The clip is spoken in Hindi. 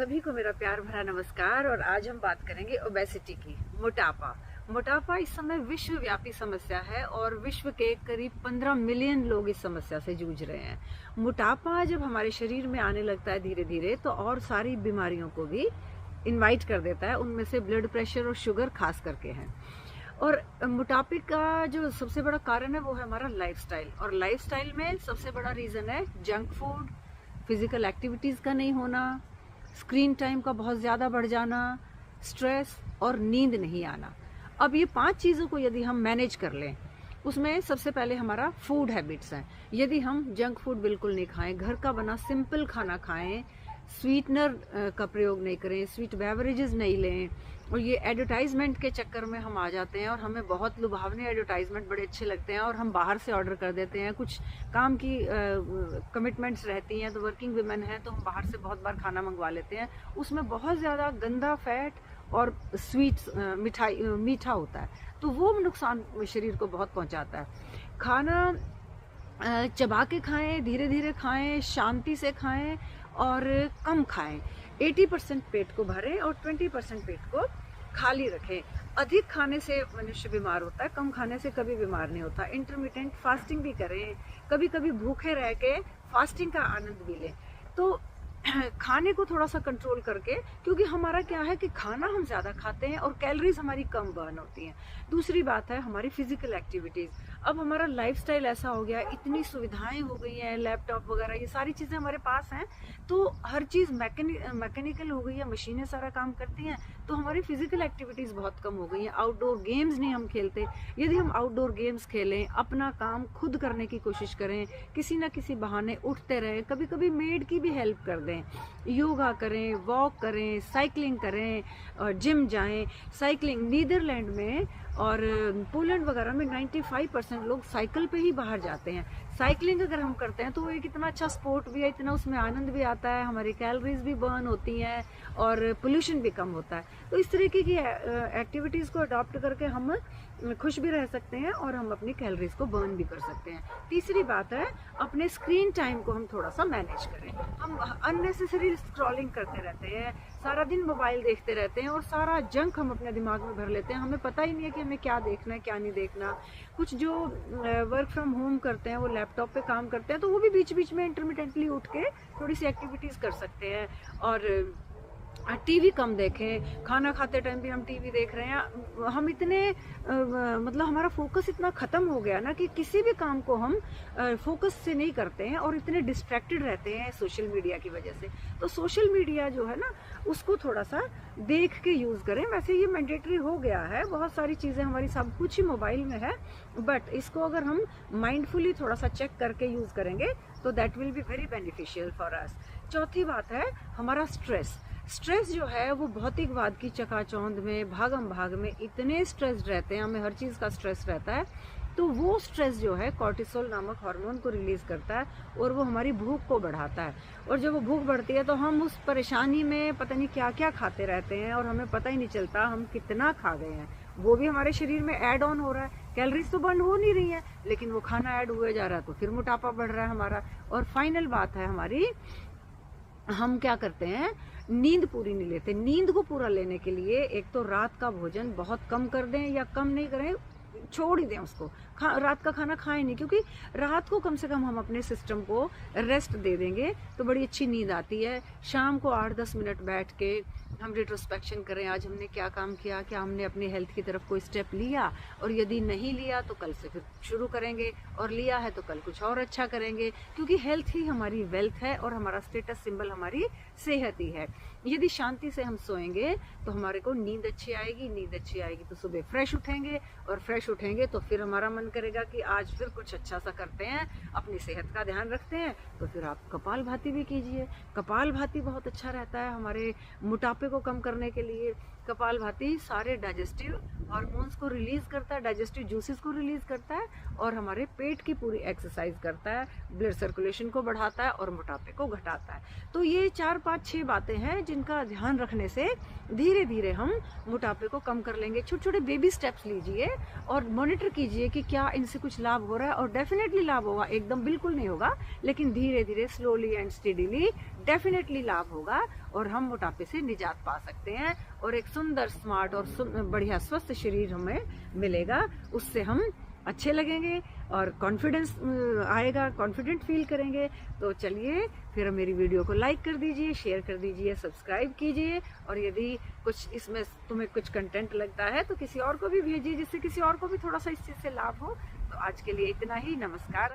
सभी को मेरा प्यार भरा नमस्कार। और आज हम बात करेंगे ओबेसिटी की, मोटापा। मोटापा इस समय विश्वव्यापी समस्या है और विश्व के करीब 15 मिलियन लोग इस समस्या से जूझ रहे हैं। मोटापा जब हमारे शरीर में आने लगता है धीरे धीरे तो और सारी बीमारियों को भी इनवाइट कर देता है, उनमें से ब्लड प्रेशर और शुगर खास करके हैं। और मोटापे का जो सबसे बड़ा कारण है वो है हमारा लाइफस्टाइल, और लाइफस्टाइल में सबसे बड़ा रीजन है जंक फूड, फिजिकल एक्टिविटीज का नहीं होना, स्क्रीन टाइम का बहुत ज़्यादा बढ़ जाना, स्ट्रेस और नींद नहीं आना। अब ये 5 चीज़ों को यदि हम मैनेज कर लें, उसमें सबसे पहले हमारा फूड हैबिट्स हैं। यदि हम जंक फूड बिल्कुल नहीं खाएं, घर का बना सिंपल खाना खाएं, स्वीटनर का प्रयोग नहीं करें, स्वीट बेवरेजेस नहीं लें, और ये एडवर्टाइजमेंट के चक्कर में हम आ जाते हैं और हमें बहुत लुभावने एडवर्टाइजमेंट बड़े अच्छे लगते हैं और हम बाहर से ऑर्डर कर देते हैं। कुछ काम की कमिटमेंट्स रहती हैं तो वर्किंग वुमेन हैं तो हम बाहर से बहुत बार खाना मंगवा लेते हैं, उसमें बहुत ज़्यादा गंदा फैट और स्वीट्स मीठा होता है, तो वो नुकसान शरीर को बहुत पहुंचाता है। खाना चबा के खाएं, धीरे धीरे खाएं, शांति से खाएं और कम खाएं। 80% पेट को भरें और 20% पेट को खाली रखें। अधिक खाने से मनुष्य बीमार होता है, कम खाने से कभी बीमार नहीं होता। इंटरमिटेंट फास्टिंग भी करें, कभी कभी भूखे रह के फास्टिंग का आनंद भी लें। तो खाने को थोड़ा सा कंट्रोल करके, क्योंकि हमारा क्या है कि खाना हम ज़्यादा खाते हैं और कैलोरीज हमारी कम बर्न होती हैं। दूसरी बात है हमारी फिजिकल एक्टिविटीज़। अब हमारा लाइफस्टाइल ऐसा हो गया, इतनी सुविधाएं हो गई हैं, लैपटॉप वगैरह ये सारी चीज़ें हमारे पास हैं, तो हर चीज़ मैकेनिकल हो गई है, मशीनें सारा काम करती हैं, तो हमारी फिजिकल एक्टिविटीज़ बहुत कम हो गई हैं। आउटडोर गेम्स नहीं हम खेलते। यदि हम आउटडोर गेम्स खेलें, अपना काम खुद करने की कोशिश करें, किसी ना किसी बहाने उठते रहें, कभी कभी मेड की भी हेल्प कर दें, योगा करें, वॉक करें, साइकिलिंग करें और जिम जाएं। साइकिलिंग नीदरलैंड में और पोलैंड वगैरह में 95% लोग साइकिल पे ही बाहर जाते हैं। साइकिलिंग अगर हम करते हैं तो वो एक इतना अच्छा स्पोर्ट भी है, इतना उसमें आनंद भी आता है, हमारी कैलोरीज भी बर्न होती हैं और पोल्यूशन भी कम होता है। तो इस तरीके की एक्टिविटीज़ को अडॉप्ट करके हम खुश भी रह सकते हैं और हम अपनी कैलोरीज को बर्न भी कर सकते हैं। तीसरी बात है अपने स्क्रीन टाइम को हम थोड़ा सा मैनेज करें। हम अननेसेसरी स्क्रॉलिंग करते रहते हैं, सारा दिन मोबाइल देखते रहते हैं और सारा जंक हम अपने दिमाग में भर लेते हैं। हमें पता ही नहीं है कि हमें क्या देखना है क्या नहीं देखना। कुछ जो वर्क फ्रॉम होम करते हैं वो लैपटॉप पे काम करते हैं, तो वो भी बीच बीच में इंटरमिटेंटली उठ के थोड़ी सी एक्टिविटीज़ कर सकते हैं। और टीवी कम देखें, खाना खाते टाइम भी हम टीवी देख रहे हैं। हम इतने मतलब हमारा फोकस इतना ख़त्म हो गया ना कि किसी भी काम को हम फोकस से नहीं करते हैं और इतने डिस्ट्रैक्टेड रहते हैं सोशल मीडिया की वजह से। तो सोशल मीडिया जो है ना उसको थोड़ा सा देख के यूज़ करें। वैसे ये मैंडेटरी हो गया है, बहुत सारी चीज़ें हमारी सब कुछ ही मोबाइल में है, बट इसको अगर हम माइंडफुली थोड़ा सा चेक करके यूज़ करेंगे तो that will be very beneficial for us. चौथी बात है हमारा स्ट्रेस जो है वो भौतिकवाद की चकाचौंध में, भागम भाग में इतने स्ट्रेस्ड रहते हैं, हमें हर चीज़ का स्ट्रेस रहता है, तो वो स्ट्रेस जो है कॉर्टिसोल नामक हार्मोन को रिलीज करता है और वो हमारी भूख को बढ़ाता है। और जब वो भूख बढ़ती है तो हम उस परेशानी में पता नहीं क्या क्या खाते रहते हैं और हमें पता ही नहीं चलता हम कितना खा गए हैं। वो भी हमारे शरीर में ऐड ऑन हो रहा है, कैलोरीज तो बर्न हो नहीं रही है लेकिन वो खाना ऐड हुए जा रहा है, तो फिर मोटापा बढ़ रहा है हमारा। और फाइनल बात है हमारी, हम क्या करते हैं, नींद पूरी नहीं लेते। नींद को पूरा लेने के लिए एक तो रात का भोजन बहुत कम कर दें, या कम नहीं करें, छोड़ ही दें उसको। रात का खाना खाएं नहीं, क्योंकि रात को कम से कम हम अपने सिस्टम को रेस्ट दे देंगे तो बड़ी अच्छी नींद आती है। शाम को 8-10 मिनट बैठ के हम रिट्रोस्पेक्शन करें, आज हमने क्या काम किया, क्या हमने अपनी हेल्थ की तरफ कोई स्टेप लिया, और यदि नहीं लिया तो कल से फिर शुरू करेंगे, और लिया है तो कल कुछ और अच्छा करेंगे, क्योंकि हेल्थ ही हमारी वेल्थ है और हमारा स्टेटस सिंबल हमारी सेहत ही है। यदि शांति से हम सोएंगे तो हमारे को नींद अच्छी आएगी, नींद अच्छी आएगी तो सुबह फ्रेश उठेंगे, और फ्रेश उठेंगे तो फिर हमारा मन करेगा कि आज फिर कुछ अच्छा सा करते हैं, अपनी सेहत का ध्यान रखते हैं। तो फिर आप कपालभाति भी कीजिए। कपालभाति बहुत अच्छा रहता है हमारे मोटापे को कम करने के लिए। कपालभाति सारे डाइजेस्टिव हार्मोन्स को रिलीज करता है, डाइजेस्टिव जूसेस को रिलीज करता है और हमारे पेट की पूरी एक्सरसाइज करता है, ब्लड सर्कुलेशन को बढ़ाता है और मोटापे को घटाता है। तो ये 4-5-6 बातें हैं जिनका ध्यान रखने से धीरे धीरे हम मोटापे को कम कर लेंगे। छोटे छोटे बेबी स्टेप्स लीजिए और मॉनिटर कीजिए कि क्या क्या इनसे कुछ लाभ हो रहा है, और डेफिनेटली लाभ होगा, एकदम बिल्कुल नहीं होगा, लेकिन धीरे धीरे स्लोली एंड स्टेडीली डेफिनेटली लाभ होगा और हम मोटापे से निजात पा सकते हैं और एक सुंदर, स्मार्ट और बढ़िया स्वस्थ शरीर हमें मिलेगा। उससे हम अच्छे लगेंगे और कॉन्फिडेंस आएगा, कॉन्फिडेंट फील करेंगे। तो चलिए फिर मेरी वीडियो को लाइक कर दीजिए, शेयर कर दीजिए, सब्सक्राइब कीजिए, और यदि कुछ इसमें तुम्हें कुछ कंटेंट लगता है तो किसी और को भी भेजिए, जिससे किसी और को भी थोड़ा सा इस चीज़ से लाभ हो। तो आज के लिए इतना ही। नमस्कार।